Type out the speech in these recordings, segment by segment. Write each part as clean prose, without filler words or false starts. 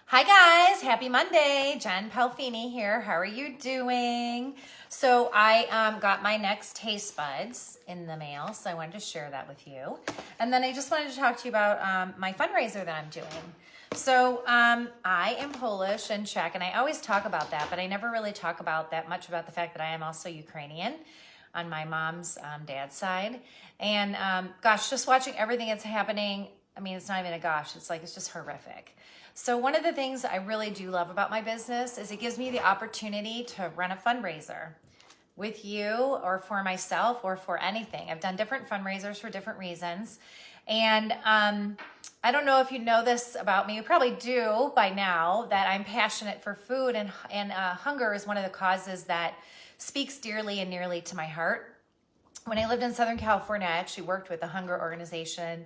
Hi guys, happy Monday. Jen Palfini here. How are you doing? So I got my next Tastebuds in the mail, so I wanted to share that with you. And then I just wanted to talk to you about my fundraiser that I'm doing. So I am Polish and Czech, and I always talk about that, but I never really talk about that much about the fact that I am also Ukrainian on my mom's dad's side. And gosh, just watching everything that's happening, I mean, it's not even a gosh, it's just horrific. So one of the things I really do love about my business is it gives me the opportunity to run a fundraiser with you or for myself or for anything. I've done different fundraisers for different reasons. And I don't know if you know this about me. You probably do by now that I'm passionate for food, and hunger is one of the causes that speaks dearly and nearly to my heart. When I lived in Southern California, I actually worked with a hunger organization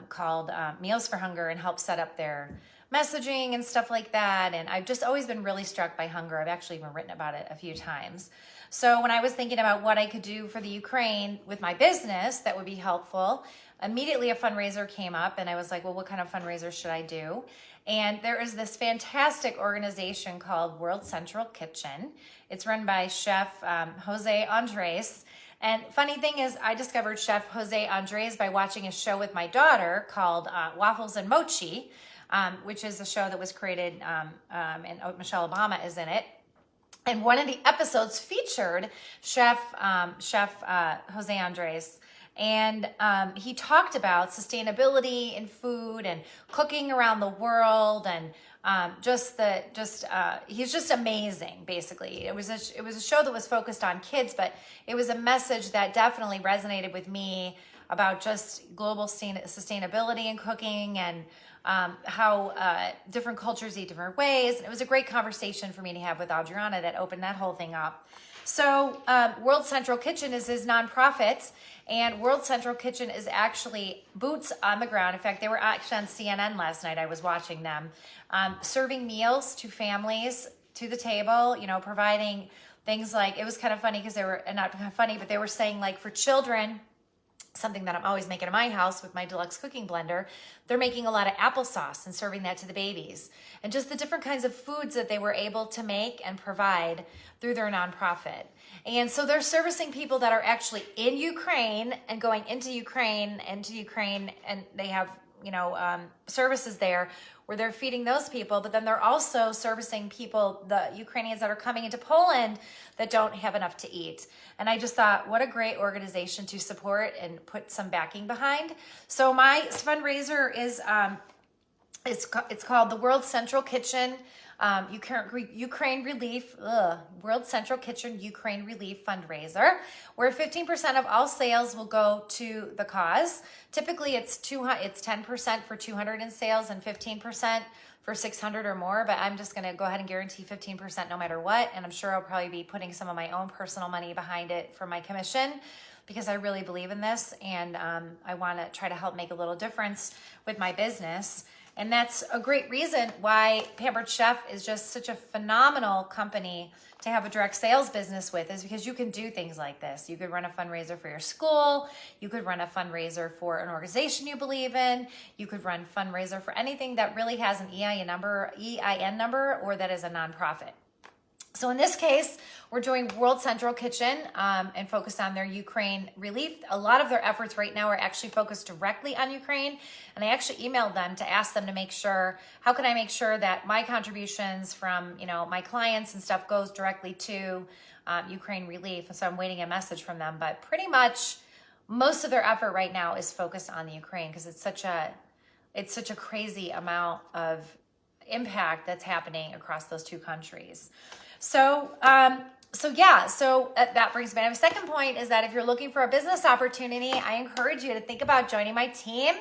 called Meals for Hunger and helped set up their messaging and stuff like that. And I've just always been really struck by hunger. I've actually even written about it a few times. So when I was thinking about what I could do for the Ukraine with my business that would be helpful, immediately a fundraiser came up and I was like, well, what kind of fundraiser should I do? And there is this fantastic organization called World Central Kitchen. It's run by Chef Jose Andres. And funny thing is, I discovered Chef Jose Andres by watching a show with my daughter called Waffles and Mochi, which is a show that was created, and Michelle Obama is in it. And one of the episodes featured Chef Jose Andres. And he talked about sustainability in food and cooking around the world, and he's just amazing. Basically, it was a show that was focused on kids, but it was a message that definitely resonated with me about just global sustainability in cooking and how different cultures eat different ways. And it was a great conversation for me to have with Adriana that opened that whole thing up. So World Central Kitchen is his nonprofit, and World Central Kitchen is actually boots on the ground. In fact, they were actually on CNN last night. I was watching them, serving meals to families to the table, providing things like, it was kind of funny because they were, not kind of funny, but they were saying like for children, something that I'm always making in my house with my deluxe cooking blender, they're making a lot of applesauce and serving that to the babies. And just the different kinds of foods that they were able to make and provide through their nonprofit. And so they're servicing people that are actually in Ukraine and going into Ukraine, and they have, services there where they're feeding those people, but then they're also servicing people, the Ukrainians that are coming into Poland that don't have enough to eat. And I just thought, what a great organization to support and put some backing behind. So my fundraiser is, it's called the World Central Kitchen Ukraine Relief, World Central Kitchen Ukraine Relief Fundraiser, where 15% of all sales will go to the cause. Typically it's 10% for 200 in sales and 15% for 600 or more, but I'm just going to go ahead and guarantee 15% no matter what. And I'm sure I'll probably be putting some of my own personal money behind it for my commission, because I really believe in this, and I want to try to help make a little difference with my business. And that's a great reason why Pampered Chef is just such a phenomenal company to have a direct sales business with, is because you can do things like this. You could run a fundraiser for your school. You could run a fundraiser for an organization you believe in. You could run a fundraiser for anything that really has an EIN number, or that is a nonprofit. So in this case, we're doing World Central Kitchen and focused on their Ukraine relief. A lot of their efforts right now are actually focused directly on Ukraine. And I actually emailed them to ask them to make sure, how can I make sure that my contributions from, my clients and stuff goes directly to Ukraine relief. And so I'm waiting a message from them. But pretty much most of their effort right now is focused on the Ukraine, because it's such a crazy amount of impact that's happening across those two countries. So that brings me. My second point is that if you're looking for a business opportunity, I encourage you to think about joining my team.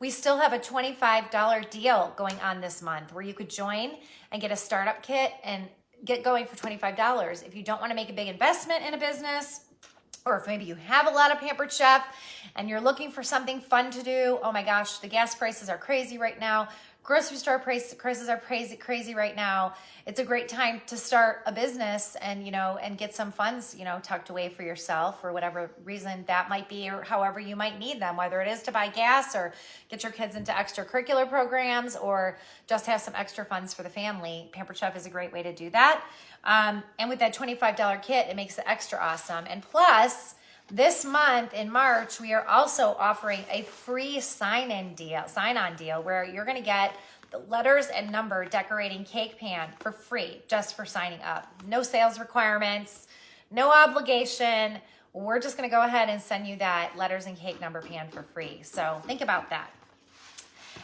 We still have a $25 deal going on this month where you could join and get a startup kit and get going for $25. If you don't want to make a big investment in a business, or if maybe you have a lot of Pampered Chef and you're looking for something fun to do, oh my gosh, the gas prices are crazy right now. grocery store prices are crazy right now. It's a great time to start a business and, you know, and get some funds, you know, tucked away for yourself for whatever reason that might be, or however you might need them, whether it is to buy gas or get your kids into extracurricular programs or just have some extra funds for the family. Pampered Chef is a great way to do that. And with that $25 kit, it makes it extra awesome. And plus, this month in March, we are also offering a free sign-on deal where you're going to get the letters and number decorating cake pan for free, just for signing up. No sales requirements, no obligation. We're just going to go ahead and send you that letters and cake number pan for free. So think about that.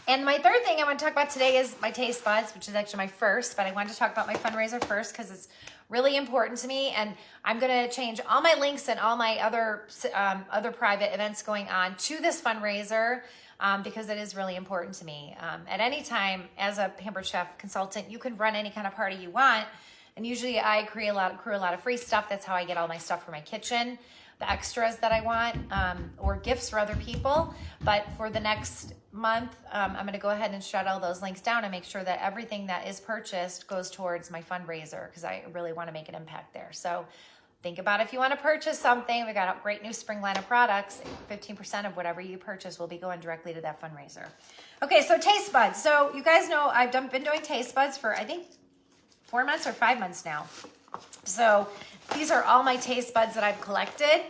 And my third thing I want to talk about today is my Tastebuds, which is actually my first, but I wanted to talk about my fundraiser first because it's really important to me. And I'm going to change all my links and all my other private events going on to this fundraiser because it is really important to me. At any time, as a Pampered Chef consultant, you can run any kind of party you want. And usually I accrue a lot of free stuff. That's how I get all my stuff for my kitchen, the extras that I want, or gifts for other people. But for the next month, I'm going to go ahead and shut all those links down and make sure that everything that is purchased goes towards my fundraiser because I really want to make an impact there. So think about if you want to purchase something. We got a great new spring line of products. 15% of whatever you purchase will be going directly to that fundraiser. Okay, so Tastebuds. So you guys know I've been doing Tastebuds for, I think, 4 months or 5 months now. So these are all my Tastebuds that I've collected,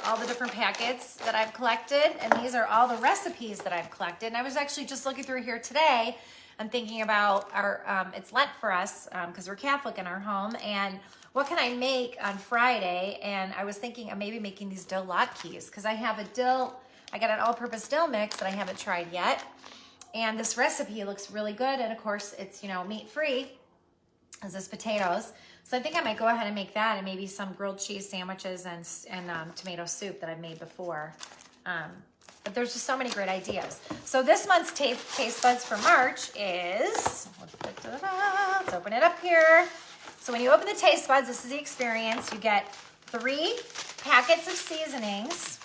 all the different packets that I've collected, and these are all the recipes that I've collected. And I was actually just looking through here today and thinking about our, it's Lent for us because we're Catholic in our home, and what can I make on Friday? And I was thinking of maybe making these dill latkes because I have a dill, I got an all-purpose dill mix that I haven't tried yet. And this recipe looks really good. And of course it's, you know, meat-free, as this potatoes. So I think I might go ahead and make that and maybe some grilled cheese sandwiches and tomato soup that I've made before. But there's just so many great ideas. So this month's Tastebuds for March is, let's open it up here. So when you open the Tastebuds, this is the experience. You get 3 packets of seasonings.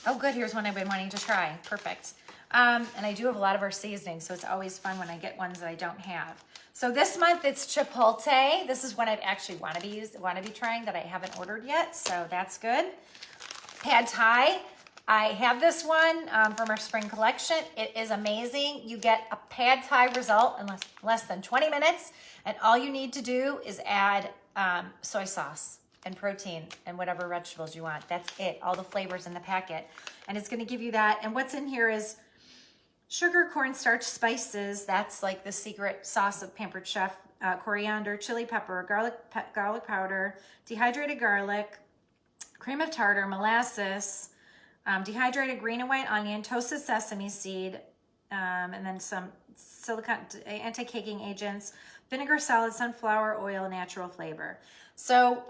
Oh good, here's one I've been wanting to try. Perfect. And I do have a lot of our seasonings, so it's always fun when I get ones that I don't have. So this month it's chipotle. This is what I actually want to be trying that I haven't ordered yet, so that's good. Pad Thai. I have this one from our spring collection. It is amazing. You get a Pad Thai result in less than 20 minutes, and all you need to do is add soy sauce and protein and whatever vegetables you want. That's it. All the flavors in the packet, and it's going to give you that. And what's in here is sugar, cornstarch, spices. That's like the secret sauce of Pampered Chef. Coriander, chili pepper, garlic powder, dehydrated garlic, cream of tartar, molasses, dehydrated green and white onion, toasted sesame seed, and then some silicone anti-caking agents, vinegar, salad, sunflower oil, natural flavor. So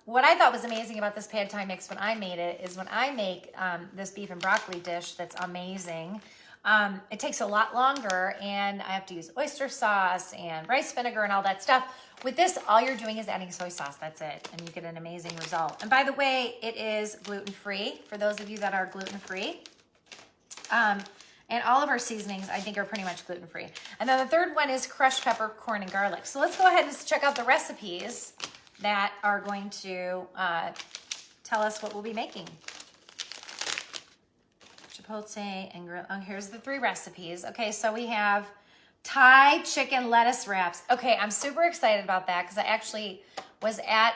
what I thought was amazing about this Pad Thai mix when I made it is when I make this beef and broccoli dish that's amazing, it takes a lot longer and I have to use oyster sauce and rice vinegar and all that stuff. With this, all you're doing is adding soy sauce. That's it. And you get an amazing result. And by the way, it is gluten-free for those of you that are gluten-free. And all of our seasonings, I think, are pretty much gluten-free. And then the third one is crushed pepper, corn, and garlic. So let's go ahead and check out the recipes that are going to tell us what we'll be making. Chipotle and grill. Oh, here's the 3 recipes. Okay, so we have Thai chicken lettuce wraps. Okay, I'm super excited about that because I actually was at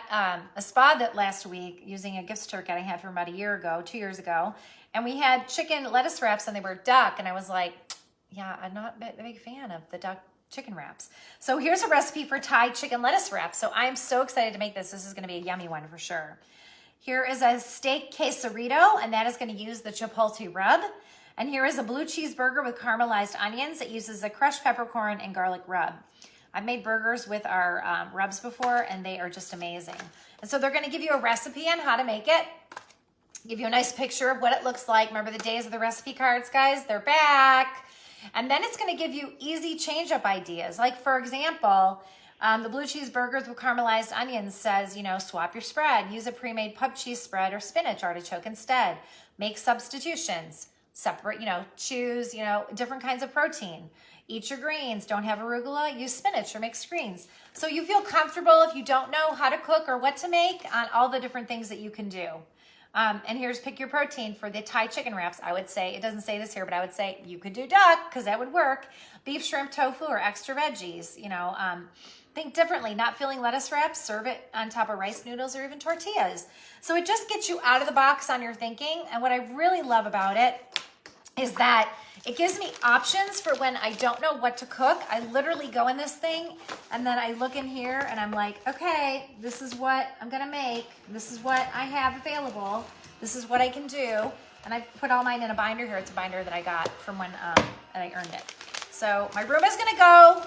a spa that last week using a gift certificate I had from about 2 years ago, and we had chicken lettuce wraps and they were duck, and I was like, yeah, I'm not a big fan of the duck chicken wraps. So here's a recipe for Thai chicken lettuce wraps. So I am so excited to make this. This is going to be a yummy one for sure. Here is a steak quesarito, and that is going to use the chipotle rub. And here is a blue cheeseburger with caramelized onions. It uses the crushed peppercorn and garlic rub. I've made burgers with our rubs before, and they are just amazing. And so they're going to give you a recipe on how to make it, give you a nice picture of what it looks like. Remember the days of the recipe cards, guys? They're back. And then it's going to give you easy change-up ideas. Like, for example, the blue cheeseburgers with caramelized onions says, you know, swap your spread. Use a pre-made pub cheese spread or spinach artichoke instead. Make substitutions. separate, choose, different kinds of protein. Eat your greens. Don't have arugula. Use spinach or mixed greens. So you feel comfortable if you don't know how to cook or what to make on all the different things that you can do. And here's pick your protein for the Thai chicken wraps. I would say, it doesn't say this here, but I would say you could do duck because that would work. Beef, shrimp, tofu, or extra veggies. Think differently. Not feeling lettuce wraps, serve it on top of rice noodles or even tortillas. So it just gets you out of the box on your thinking. And what I really love about it is that it gives me options for when I don't know what to cook. I literally go in this thing and then I look in here and I'm like, okay, this is what I'm gonna make. This is what I have available. This is what I can do. And I put all mine in a binder here. It's a binder that I got from when I earned it. So my room is gonna go.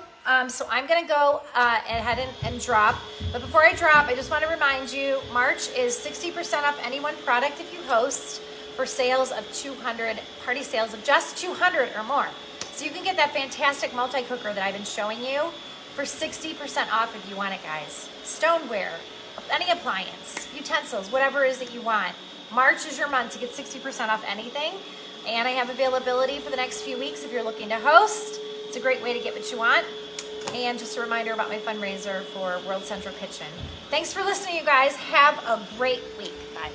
So I'm gonna go ahead and drop. But before I drop, I just wanna remind you, March is 60% off any one product if you host, for sales of 200, party sales of just 200 or more. So you can get that fantastic multi-cooker that I've been showing you for 60% off if you want it, guys. Stoneware, any appliance, utensils, whatever it is that you want. March is your month to get 60% off anything. And I have availability for the next few weeks if you're looking to host. It's a great way to get what you want. And just a reminder about my fundraiser for World Central Kitchen. Thanks for listening, you guys. Have a great week. Bye.